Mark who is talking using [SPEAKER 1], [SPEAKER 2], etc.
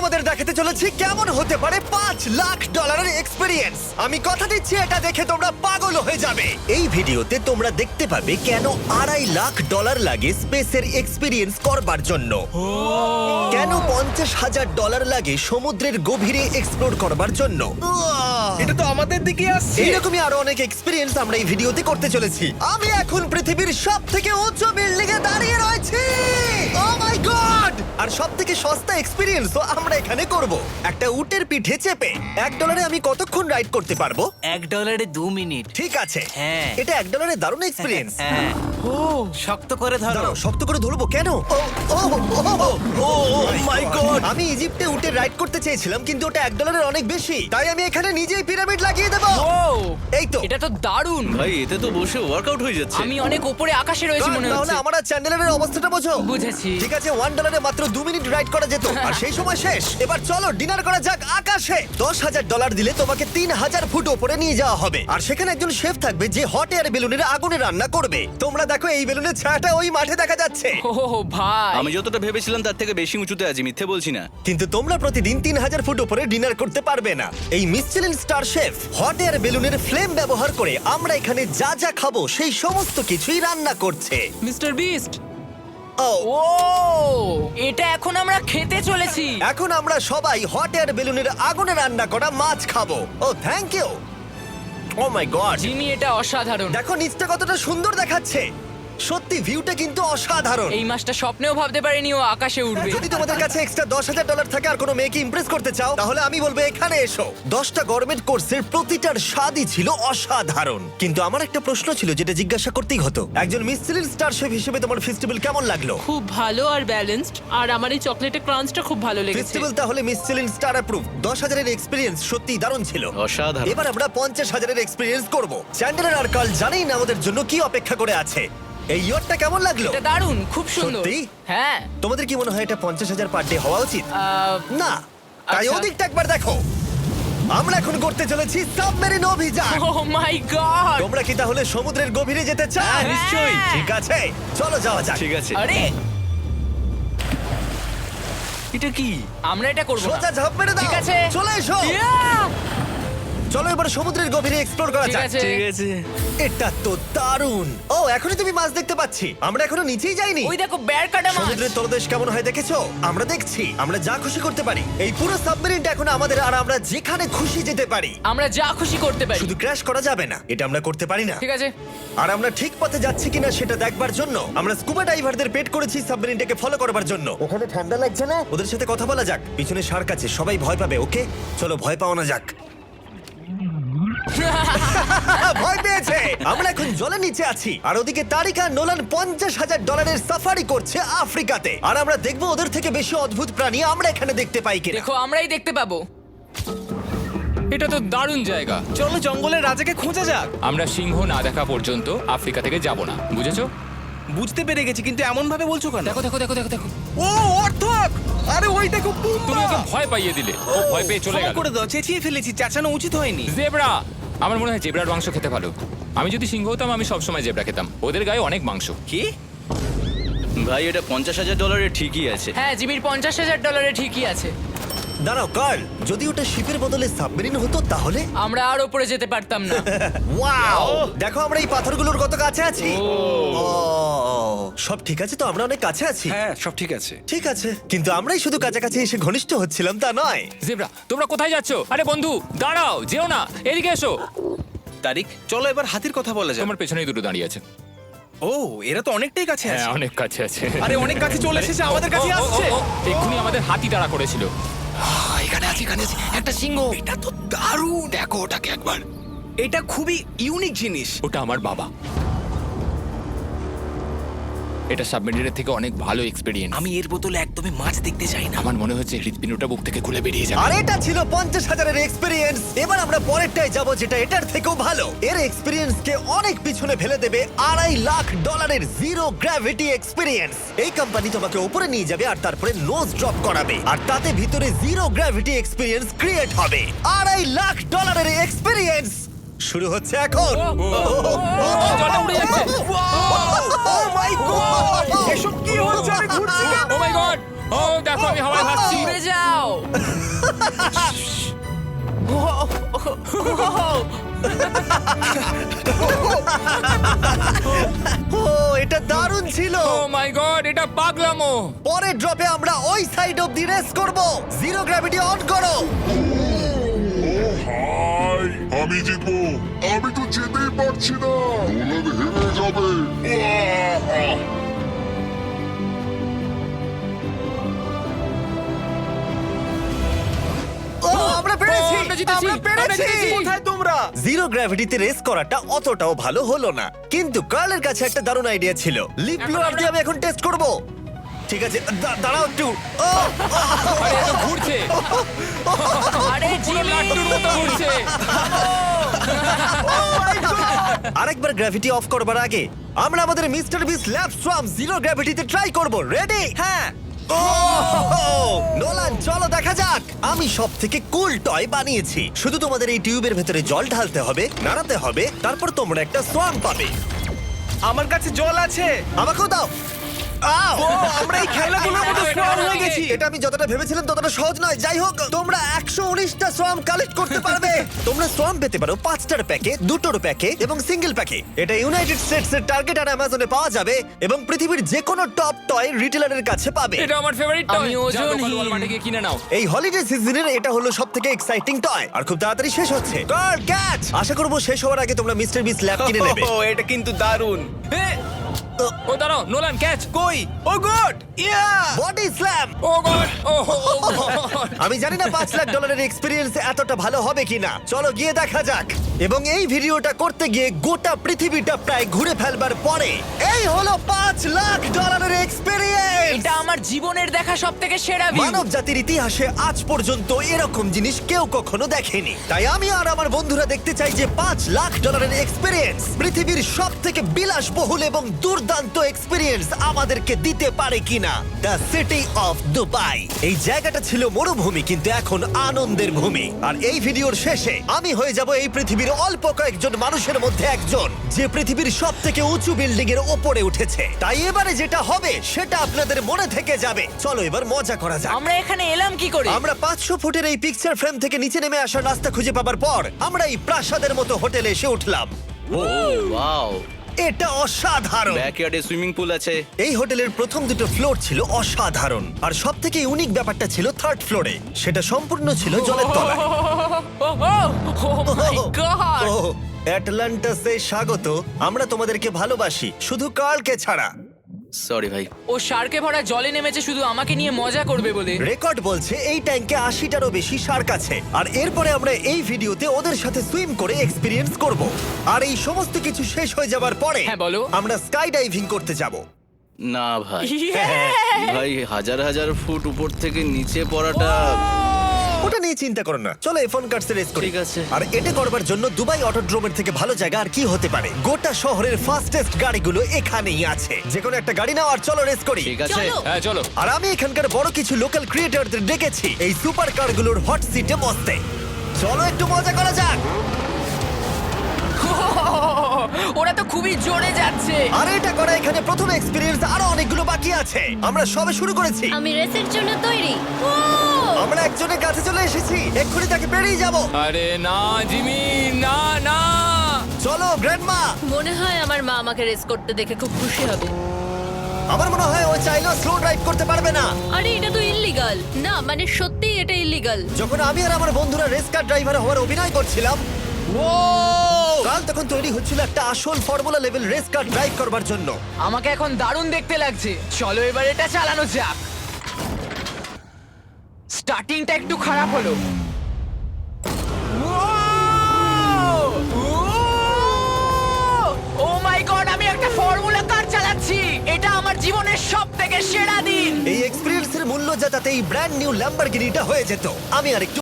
[SPEAKER 1] তোমাদের দেখাতে চলেছি কেমন হতে পারে $5 লাখ এক্সপিরিয়েন্স। আমি কথা দিচ্ছি এটা দেখে তোমরা পাগল হয়ে যাবে। এই ভিডিওতে তোমরা দেখতে পাবে কেন $2.5 লাখ লাগে স্পেসের এক্সপিরিয়েন্স করবার জন্য, কেন $50,000 লাগে সমুদ্রের গভীরে এক্সপ্লোর করবার জন্য।
[SPEAKER 2] এটা তো আমাদের দিকে আসছে।
[SPEAKER 1] এইরকমই আরো অনেক এক্সপিরিয়েন্স আমরা এই ভিডিওতে করতে চলেছি। আমি এখন পৃথিবীর সব থেকে উঁচু বিল্ডিং এ দাঁড়িয়ে রয়েছি। ও মাই গড! আর সব থেকে সস্তা এক্সপিরিয়েন্সও আমরা এখানে করব, একটা উটের পিঠে চেপে। $1 আমি কতক্ষণ রাইড করতে পারবো?
[SPEAKER 3] $1 2 মিনিট।
[SPEAKER 1] ঠিক আছে,
[SPEAKER 3] হ্যাঁ।
[SPEAKER 1] এটা $1 দারুণ এক্সপিরিয়েন্স।
[SPEAKER 3] হ্যাঁ। শক্ত করে ধরো।
[SPEAKER 1] দাঁড়াও, শক্ত করে ধরবো কেন? ও মাই গড! আমি ইজিপ্টে উটে রাইড করতে চেয়েছিলাম, কিন্তু ওটা $1 অনেক বেশি, তাই আমি এখানে নিজেই পিরামিড লাগিয়ে দেবো। এই তো।
[SPEAKER 4] এটা তো দারুণ।
[SPEAKER 2] ভাই এতে তো বসে ওয়ার্কআউট হয়ে যাচ্ছে।
[SPEAKER 4] আমি অনেক উপরে আকাশে রয়েছি মনে
[SPEAKER 1] তাহলে
[SPEAKER 4] হচ্ছে।
[SPEAKER 1] আমার আর চ্যান্ডেলের অবস্থাটা বোঝো।
[SPEAKER 4] বুঝেছি।
[SPEAKER 1] ঠিক আছে, $1 মাত্র 2 মিনিট রাইড করা যেত, আর সেই সময় শেষ। এবার চলো ডিনার করা যাক আকাশে। $10,000 দিলে তোমাকে 3000 ফুট উপরে নিয়ে যাওয়া হবে, আর সেখানে একজন শেফ থাকবে যে হট এয়ার বেলুনের আগুনে রান্না করবে। তোমরা দেখো এই বেলুনের ছায়াটা ওই মাঠে দেখা যাচ্ছে।
[SPEAKER 4] ও ভাই,
[SPEAKER 2] আমি যতটা ভেবেছিলাম তার থেকে বেশি উঁচুতে আছি, মিথ্যে বলছি না।
[SPEAKER 1] কিন্তু তোমরা প্রতিদিন 3000 ফুট উপরে ডিনার করতে পারবে না। এই Michelin star chef hot air বেলুনের ফ্লেম ব্যবহার করে আমরা এখানে যা যা খাবো সেই সমস্ত কিছুই রান্না করছে।
[SPEAKER 4] Mister beast.
[SPEAKER 1] ও
[SPEAKER 4] ও, এটা এখন আমরা খেতে চলেছি।
[SPEAKER 1] এখন আমরা সবাই হট এয়ার বেলুনের আগুনে রান্না করা মাছ খাবো। Oh thank you. Oh my god,
[SPEAKER 4] Jimmy, এটা অসাধারণ।
[SPEAKER 1] দেখো নিচটা কতটা সুন্দর দেখাচ্ছে। সত্যি ভিউটা কিন্তু অসাধারণ।
[SPEAKER 4] এই মাসটা স্বপ্নেও ভাবতে পারিনি ও আকাশে উঠবে।
[SPEAKER 1] যদি তোমাদের কাছে এক্সট্রা $10,000 থাকে আর কোনো মেয়েকে ইমপ্রেস করতে চাও, তাহলে আমি বলবো এখানে এসো। 10টা গভর্নমেন্ট কোর্সের প্রতিটার স্বাদই ছিল অসাধারণ। কিন্তু আমার একটা প্রশ্ন ছিল যেটা জিজ্ঞাসা করতেই হতো, একজন মিচেলিন স্টার শেফ হিসেবে তোমার ফেস্টিভ্যাল কেমন লাগলো?
[SPEAKER 5] খুব ভালো আর ব্যালেন্সড, আর আমার এই চকলেটের ক্রাঞ্চটা খুব ভালো লেগেছে।
[SPEAKER 1] ফেস্টিভ্যাল তাহলে মিচেলিন স্টার অ্যাপ্রুভ। 10,000 এক্সপিরিয়েন্স সত্যিই দারুণ ছিল।
[SPEAKER 2] অসাধারণ।
[SPEAKER 1] এবার আমরা 50,000 এক্সপিরিয়েন্স করব। চ্যান্ডেলার আর কার্ল জানেই না আমাদের জন্য কি অপেক্ষা করে আছে। এই ইয়ারটা কেমন লাগলো?
[SPEAKER 4] এটা দারুণ, খুব সুন্দর।
[SPEAKER 1] সত্যি?
[SPEAKER 4] হ্যাঁ।
[SPEAKER 1] তোমাদের কি মনে হয় এটা 50,000 পার ডে হওয়া উচিত? না, তাই
[SPEAKER 4] আচ্ছা।
[SPEAKER 1] ওদিকটা একবার দেখো। আমরা এখন করতে চলেছি সাবমেরিন অভিযান।
[SPEAKER 4] ও মাই গড।
[SPEAKER 1] তোমরা কি তাহলে সমুদ্রের গভীরে যেতে চাও?
[SPEAKER 4] হ্যাঁ, নিশ্চয়ই।
[SPEAKER 1] ঠিক আছে, চলো যাওয়া যাক।
[SPEAKER 2] ঠিক আছে।
[SPEAKER 4] আরে,
[SPEAKER 2] এটা কি?
[SPEAKER 4] আমরা এটা করব না।
[SPEAKER 1] সোজা ঝাঁপ মেরে দাও।
[SPEAKER 4] ঠিক আছে।
[SPEAKER 1] চলে এসো।
[SPEAKER 4] Yeah!
[SPEAKER 1] চলো এবার সমুদ্রের গভীরে এক্সপ্লোর করা
[SPEAKER 4] ঠিক
[SPEAKER 1] যাক।
[SPEAKER 4] আছে।
[SPEAKER 2] ঠিক আছে।
[SPEAKER 1] এটা তো দারুণ। ও, এখনই তুমি মাছ দেখতে পাচ্ছি। আমরা এখনো নিচেই যাইনি।
[SPEAKER 4] ওই দেখো, বের কাটা মাছ।
[SPEAKER 1] সমুদ্রের তলদেশ কেমন হয় দেখেছো? আমরা দেখছি, আমরা যা খুশি করতে পারি। এই পুরো সাবমেরিনটা এখন আমাদের, আর আমরা যেখানে খুশি যেতে পারি।
[SPEAKER 4] আমরা যা খুশি করতে পারি।
[SPEAKER 1] শুধু ক্র্যাশ করা যাবে না, এটা আমরা করতে পারি না।
[SPEAKER 4] ঠিক আছে।
[SPEAKER 1] আর আমরা ঠিক পথে যাচ্ছি কিনা সেটা দেখবার জন্য আমরা স্কুবা ডাইভারদের পেড করেছি সাবমেরিনটাকে ফলো করবার জন্য। ওখানে ঠান্ডা লাগছে না? ওদের সাথে কথা বলা যাক। পিছনে শার্ক আছে, সবাই ভয় পাবে। ওকে চলো, ভয় পাওয়া না যাক। ভয় পেয়েছে। আমরা এখন জলের নিচে আছি, আর ওদিকে তারিকা নোলান $50,000 সাফারি করছে আফ্রিকাতে। আর আমরা দেখবো ওদের থেকে বেশি অদ্ভুত প্রাণী আমরা এখানে দেখতে পাই কিনা।
[SPEAKER 4] দেখো, আমরাই দেখতে পাবো।
[SPEAKER 6] এটা তো দারুণ জায়গা।
[SPEAKER 2] চলো জঙ্গলের রাজাকে খোঁজা যাক।
[SPEAKER 6] আমরা সিংহ না দেখা পর্যন্ত আফ্রিকা থেকে যাব না, বুঝেছো?
[SPEAKER 2] বুঝতে পেরে গেছি, কিন্তু এমন ভাবে বলছো কেন?
[SPEAKER 6] দেখো দেখো দেখো দেখো দেখো,
[SPEAKER 2] ও অর্থক! আরে ওই দেখো
[SPEAKER 6] তুমি ওকে ভয় পাইয়ে দিলে, ও ভয় পেয়ে চলে গেল।
[SPEAKER 2] করে দাও, চেঁচিয়ে ফেলেছি, চেঁচানো উচিত হয়নি।
[SPEAKER 6] জেব্রা, আমার মনে হয় জেব্রার মাংস খেতে ভালো। আমি যদি সিংহ হতাম আমি সবসময় জেব্রা খেতাম, ওদের গায়ে অনেক মাংস।
[SPEAKER 2] কি? ভাই এটা $50,000 ঠিকই আছে।
[SPEAKER 4] হ্যাঁ, জিমির $50,000 ঠিকই আছে।
[SPEAKER 1] দাঁড়াও কার্ল, যদি ওটা শিপের বদলে সাবমেরিন হতো তাহলে?
[SPEAKER 4] আমরা আর উপরে যেতে পারতাম না।
[SPEAKER 1] ওয়াও, দেখো আমরা এই পাথরগুলোর কত কাছে আছি। ও, সব ঠিক আছে তো? আমরা অনেক কাছে আছি।
[SPEAKER 2] হ্যাঁ সব ঠিক আছে।
[SPEAKER 1] ঠিক আছে, কিন্তু আমরাই শুধু কাছাকাছি এসে ঘনিষ্ঠ হচ্ছিলাম তা নয়।
[SPEAKER 6] জেব্রা, তোমরা কোথায় যাচ্ছ? আরে বন্ধু দাঁড়াও, যেও না, এদিকে এসো।
[SPEAKER 2] তারিক, চলো এবার হাতির কথা বলা যাক।
[SPEAKER 6] তোমার পেছনেই দুটো দাঁড়িয়ে আছে।
[SPEAKER 2] ও, এরা তো অনেকটাই কাছে
[SPEAKER 6] হ্যাঁ,
[SPEAKER 2] আছে।
[SPEAKER 6] অনেক কাছে আছে।
[SPEAKER 2] আরে অনেক কাছে চলে এসেছে, আমাদের কাছে
[SPEAKER 6] ও, ও, ও,
[SPEAKER 2] আসছে।
[SPEAKER 6] ও, এক্ষুনি আমাদের হাতি তাড়া করেছিল।
[SPEAKER 3] এখানে আছে একটা সিংহ।
[SPEAKER 2] এটা তো দারুণ।
[SPEAKER 3] দেখো ওটাকে একবার।
[SPEAKER 2] এটা খুবই ইউনিক জিনিস।
[SPEAKER 6] ওটা আমার বাবা। এটা সাবমেরিনের থেকে অনেক ভালো এক্সপেরিয়েন্স।
[SPEAKER 3] আমি এর বোতলে একদমই মাছ দেখতে চাই না।
[SPEAKER 6] আমার মনে হচ্ছে হৃৎপিণ্ডটা বুক থেকে খুলে বেরিয়ে যাবে।
[SPEAKER 1] আর এটা ছিল 50,000 এক্সপিরিয়েন্স। এবার আমরা পরেরটায় যাব, যেটা এটার থেকেও ভালো। এর এক্সপিরিয়েন্স কে অনেক পিছনে ফেলে দেবে। $2.5 লাখ জিরো গ্র্যাভিটি এক্সপিরিয়েন্স। এই কোম্পানি তোমাকে উপরে নিয়ে যাবে আর তারপরে নোজ ড্রপ করাবে, আর তাতে ভিতরে জিরো গ্র্যাভিটি এক্সপিরিয়েন্স ক্রিয়েট হবে। $2.5 এক্সপিরিয়েন্স শুরু হচ্ছে এখন।
[SPEAKER 6] জলটা উড়ে যাচ্ছে।
[SPEAKER 1] Oh my God!
[SPEAKER 2] এসব কি হচ্ছে? আমি ঘুরছি কেন?
[SPEAKER 6] ও মাই গড, ও দেখো আমি হাওয়ায় ভাসছি।
[SPEAKER 4] উড়ে যাও।
[SPEAKER 1] ও এটা দারুণ ছিল।
[SPEAKER 6] ও মাই গড, এটা পাগলামো।
[SPEAKER 1] পরের ড্রপে আমরা ওই সাইড অফ দি রেস করব। জিরো গ্র্যাভিটি অন করো।
[SPEAKER 7] হাই আমি জিতবো। আমি তো যেতেই পারছি না, নোলান হেরে যাবে। আহ!
[SPEAKER 1] ও আমরা পেরেছি,
[SPEAKER 6] ও, আমরা জিতেছি,
[SPEAKER 1] আমরা পেরেছি।
[SPEAKER 6] আমরা জিতেছি।
[SPEAKER 1] কোথায় তোমরা? জিরো গ্র্যাভিটিতে রেস করাটা অতটাও ভালো হলো না, কিন্তু কার্লের কাছে একটা দারুণ আইডিয়া ছিল। লিপ ব্লোয়ার দিয়ে আমি এখন টেস্ট করব। ঠিক আছে, দাঁড়াও একটু। ও,
[SPEAKER 6] আরে এত ঘুরছে,
[SPEAKER 4] আরে
[SPEAKER 6] পুরো
[SPEAKER 4] জিমি।
[SPEAKER 6] লাট্টুর মতো ঘুরছে।
[SPEAKER 1] আরেকবার গ্র্যাভিটি অফ করবার আগে আমরা আমাদের মিস্টার বিস ল্যাব সোয়াম জিরো গ্র্যাভিটিতে ট্রাই করব। রেডি? হ্যাঁ। ও নোলান, চলো দেখা যাক। আমি সব থেকে কুল টয় বানিয়েছি। শুধু তোমাদের এই টিউবের ভেতরে জল ঢালতে হবে, নাড়াতে হবে, তারপর তোমরা একটা সোয়াম পাবে।
[SPEAKER 3] আমার কাছে জল আছে।
[SPEAKER 1] আমাকেও দাও। আও!
[SPEAKER 3] আমরা এই খেলাগুলোর মতো স্ট্রং হয়ে গেছি।
[SPEAKER 1] এটা আমি যতটা ভেবেছিলাম ততটা সহজ নয়। যাই হোক, তোমরা 119টা সোয়াম কালেক্ট করতে পারবে। তোমরা সোয়াম পেতে পারো 5টার প্যাকে, 2টোর প্যাকে এবং সিঙ্গেল প্যাকে। এটা ইউনাইটেড স্টেটস এর টার্গেট আর অ্যামাজনে পাওয়া যাবে এবং পৃথিবীর যে কোনো টপ টয় রিটেলারের কাছে পাবে।
[SPEAKER 6] এটা আমার ফেভারিট টয়।
[SPEAKER 4] আমি ওজনহীন।
[SPEAKER 6] ওয়ালমার্টে গিয়ে কিনে নাও।
[SPEAKER 1] এই হলিডে সিজনের এটা হলো সবথেকে এক্সাইটিং টয় আর খুব তাড়াতাড়ি শেষ হচ্ছে। Girl catch! আশা করব শেষ হওয়ার আগে তোমরা মিস্টার বিস ল্যাব কিনে নেবে।
[SPEAKER 3] ও এটা কিন্তু দারুণ।
[SPEAKER 6] ও দাঁড়াও, নোলান ক্যাচ।
[SPEAKER 3] কই? Oh god! Yeah!
[SPEAKER 1] Body slam!
[SPEAKER 6] Oh god, oh god.
[SPEAKER 1] আমি জানি না $5 লাখ এক্সপিরিয়েন্স এতটা ভালো হবে কিনা। চলো গিয়ে দেখা যাক। এবং এই ভিডিওটা করতে গিয়ে গোটা পৃথিবীটা প্রায় ঘুরে ফেলবার পরে এই হলো $5 লাখ এক্সপিরিয়েন্স।
[SPEAKER 4] এটা আমার জীবনের দেখা সবথেকে সেরা ভিউ।
[SPEAKER 1] মানব জাতির ইতিহাসে আজ পর্যন্ত এরকম জিনিস কেউ কখনো দেখেনি। তাই আমি আর আমার বন্ধুরা দেখতে চাই যে $5 লাখ এক্সপিরিয়েন্স পৃথিবীর সব থেকে বিলাসবহুল এবং দুর্দান্ত এক্সপিরিয়েন্স আমাদেরকে দিতে পারে কিনা। The city of Dubai. এই জায়গাটা ছিল মরুভূমি, কিন্তু এখন আনন্দের ভূমি। আর এই ভিডিওর শেষে আমি হয়ে যাব এই পৃথিবীর অল্প কয়েকজন মানুষের মধ্যে একজন, যে পৃথিবীর সব থেকে উঁচু বিল্ডিং এর ওপরে উঠেছে। তাই এবারে যেটা হবে সেটা আপনাদের মনে থেকে যাবে। চলো এবার মজা করা যাক।
[SPEAKER 4] আমরা এখানে এলাম কি করে?
[SPEAKER 1] আমরা 500 ফুটের এই পিকচার ফ্রেম থেকে নিচে নেমে আসার রাস্তা খুঁজে পাবার পর আমরা এই প্রাসাদের মতো হোটেলে এসে উঠলাম।
[SPEAKER 2] ও ওয়াও,
[SPEAKER 1] এটা অসাধারণ।
[SPEAKER 2] ব্যাকইয়ার্ডে সুইমিং পুল আছে।
[SPEAKER 1] এই হোটেলের প্রথম দুটো ফ্লোর ছিল অসাধারণ, আর সব থেকে ইউনিক ব্যাপারটা ছিল থার্ড ফ্লোরে। সেটা সম্পূর্ণ ছিল জলের তলায়।
[SPEAKER 4] ও মাই গড!
[SPEAKER 1] ও, অ্যাটলান্টাসে স্বাগত। আমরা তোমাদেরকে ভালোবাসি, শুধু কার্লকে ছাড়া।
[SPEAKER 2] সরি ভাই।
[SPEAKER 4] ও শার্কে ভরা জলে নেমেছে শুধু আমাকে নিয়ে মজা করবে বলে।
[SPEAKER 1] রেকর্ড বলছে এই ট্যাঙ্কে 80টারও বেশি শার্ক আছে। আর এরপরে আমরা এই ভিডিওতে ওদের সাথে সুইম করে এক্সপিরিয়েন্স করব। আর এই সমস্ত কিছু শেষ হয়ে যাবার পরে
[SPEAKER 4] হ্যাঁ, বলো।
[SPEAKER 1] আমরা স্কাই ডাইভিং করতে যাব।
[SPEAKER 2] না ভাই,
[SPEAKER 1] হ্যাঁ।
[SPEAKER 2] ভাই হাজার হাজার ফুট উপর থেকে নিচে পড়াটা।
[SPEAKER 1] ওটা নিয়ে চিন্তা করো না, চলো ফোন কার্ডস রেস করি।
[SPEAKER 2] ঠিক আছে।
[SPEAKER 1] আর এটা করবার জন্য দুবাই অটোড্রোমের থেকে ভালো জায়গা আর কি হতে পারে। গোটা শহরের ফাস্টেস্ট গাড়িগুলো এখানেই আছে। যে কোনো একটা গাড়ি নাও আর চলো রেস করি।
[SPEAKER 2] ঠিক আছে।
[SPEAKER 6] হ্যাঁ চলো।
[SPEAKER 1] আর আমি এখানকার বড় কিছু লোকাল ক্রিয়েটরদের ডেকেছি এই সুপার কারগুলোর হট সিটে বসতে। চলো একটু মজা করা যাক।
[SPEAKER 4] ওরা তো খুবই জোরে যাচ্ছে।
[SPEAKER 1] আর এটা করা এখানে প্রথম এক্সপিরিয়েন্স, আরো অনেকগুলো বাকি আছে। আমরা সবে শুরু করেছি।
[SPEAKER 8] আমি রেসের জন্য তৈরি। ও
[SPEAKER 1] আমরা একজনের কাছে চলে এসেছি, এক্ষুনি তাকে পেরিয়ে যাব।
[SPEAKER 6] আরে না জিমি, না না।
[SPEAKER 1] চলো গ্র্যান্ডমা।
[SPEAKER 8] মনে হয় আমার মা আমাকে রেস করতে দেখে খুব খুশি হবে।
[SPEAKER 1] আমার মনে হয় ও চাইলেও স্লো ড্রাইভ করতে পারবে না।
[SPEAKER 8] আরে এটা তো ইল্লিগাল। না মানে সত্যি এটা ইল্লিগাল।
[SPEAKER 1] যখন আমি আর আমার বন্ধুরা রেস কার ড্রাইভার হওয়ার অভিনয় করছিলাম, কাল তখন তৈরি হচ্ছিল একটা আসল formula level race car drive করবার জন্য।
[SPEAKER 4] আমাকে এখন দারুণ দেখতে লাগছে। চলো এবার এটা চালানো যাক। স্টার্টিংটা একটু খারাপ হলো। ও মাই গড, আমি একটা ফর্মুলা কার চালাচ্ছি। এটা আমার জীবনের সবথেকে সেরা দিন।
[SPEAKER 1] এই এক্সপিরিয়েন্সের মূল্য যা, তাতে এই ব্র্যান্ড নিউ ল্যাম্বরগিনিটা হয়ে যেত। আমি আর একটু